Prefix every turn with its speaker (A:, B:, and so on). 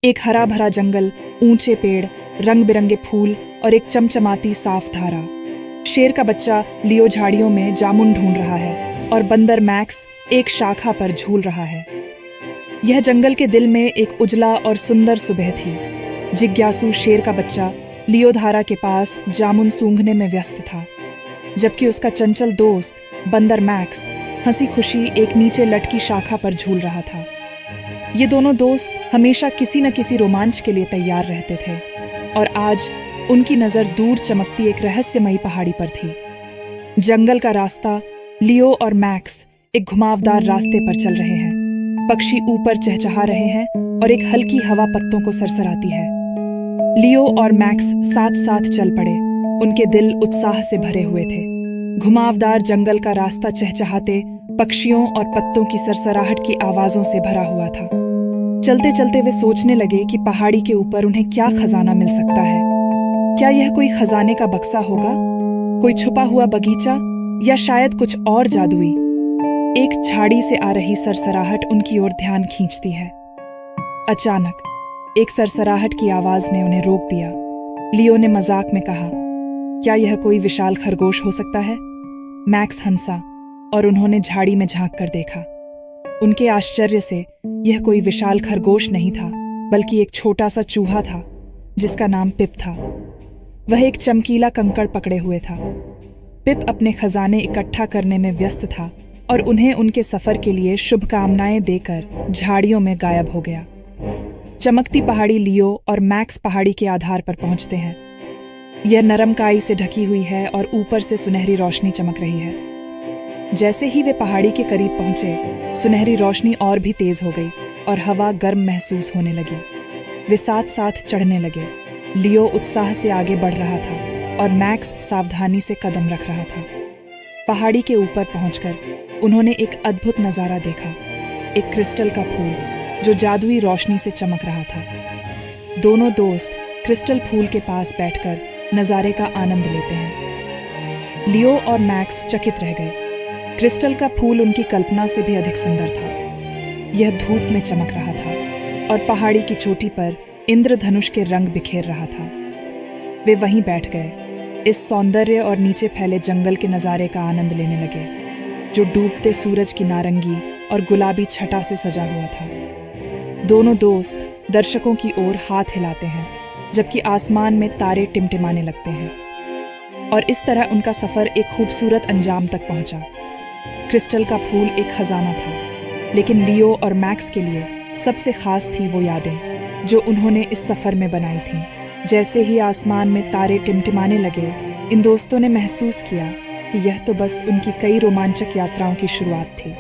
A: एक हरा भरा जंगल, ऊंचे पेड़, रंग बिरंगे फूल और एक चमचमाती साफ धारा। शेर का बच्चा लियो झाड़ियों में जामुन ढूंढ रहा है और बंदर मैक्स एक शाखा पर झूल रहा है। यह जंगल के दिल में एक उजला और सुंदर सुबह थी। जिज्ञासु शेर का बच्चा लियो धारा के पास जामुन सूंघने में व्यस्त था, जबकि उसका चंचल दोस्त बंदर मैक्स हंसी खुशी एक नीचे लटकी शाखा पर झूल रहा था। ये दोनों दोस्त हमेशा किसी न किसी रोमांच के लिए तैयार रहते थे और आज उनकी नजर दूर चमकती एक रहस्यमयी पहाड़ी पर थी। जंगल का रास्ता, लियो और मैक्स एक घुमावदार रास्ते पर चल रहे हैं। पक्षी ऊपर चहचहा रहे हैं और एक हल्की हवा पत्तों को सरसराती है। लियो और मैक्स साथ साथ चल पड़े। उनके दिल उत्साह से भरे हुए थे। घुमावदार जंगल का रास्ता चहचहाते पक्षियों और पत्तों की सरसराहट की आवाजों से भरा हुआ था। चलते चलते वे सोचने लगे कि पहाड़ी के ऊपर उन्हें क्या खजाना मिल सकता है। क्या यह कोई खजाने का बक्सा होगा, कोई छुपा हुआ बगीचा, या शायद कुछ और जादुई। एक झाड़ी से आ रही सरसराहट उनकी ओर ध्यान खींचती है। अचानक एक सरसराहट की आवाज ने उन्हें रोक दिया। लियो ने मजाक में कहा, क्या यह कोई विशाल खरगोश हो सकता है? मैक्स हंसा और उन्होंने झाड़ी में झांक कर देखा। उनके आश्चर्य से यह कोई विशाल खरगोश नहीं था, बल्कि एक छोटा सा चूहा था जिसका नाम पिप था। वह एक चमकीला कंकड़ पकड़े हुए था। पिप अपने खजाने इकट्ठा करने में व्यस्त था और उन्हें उनके सफर के लिए शुभकामनाएं देकर झाड़ियों में गायब हो गया। चमकती पहाड़ी लियो और मैक्स पहाड़ी के आधार पर पहुंचते हैं। यह नरम काई से ढकी हुई है और ऊपर से सुनहरी रोशनी चमक रही है। जैसे ही वे पहाड़ी के करीब पहुंचे, सुनहरी रोशनी और भी तेज हो गई और हवा गर्म महसूस होने लगी। वे साथ साथ चढ़ने लगे। लियो उत्साह से आगे बढ़ रहा था और मैक्स सावधानी से कदम रख रहा था। पहाड़ी के ऊपर पहुंचकर उन्होंने एक अद्भुत नजारा देखा। एक क्रिस्टल का फूल जो जादुई रोशनी से चमक रहा था। दोनों दोस्त क्रिस्टल फूल के पास बैठकर नजारे का आनंद लेते हैं। लियो और मैक्स चकित रह गए। क्रिस्टल का फूल उनकी कल्पना से भी अधिक सुंदर था। यह धूप में चमक रहा था और पहाड़ी की चोटी पर इंद्रधनुष के रंग बिखेर रहा था। वे वहीं बैठ गए, इस सौंदर्य और नीचे फैले जंगल के नज़ारे का आनंद लेने लगे, जो डूबते सूरज की नारंगी और गुलाबी छटा से सजा हुआ था। दोनों दोस्त दर्शकों की ओर हाथ हिलाते हैं, जबकि आसमान में तारे टिमटिमाने लगते हैं। और इस तरह उनका सफर एक खूबसूरत अंजाम तक पहुंचा। क्रिस्टल का फूल एक खजाना था, लेकिन लियो और मैक्स के लिए सबसे खास थी वो यादें जो उन्होंने इस सफर में बनाई थीं। जैसे ही आसमान में तारे टिमटिमाने लगे, इन दोस्तों ने महसूस किया कि यह तो बस उनकी कई रोमांचक यात्राओं की शुरुआत थी।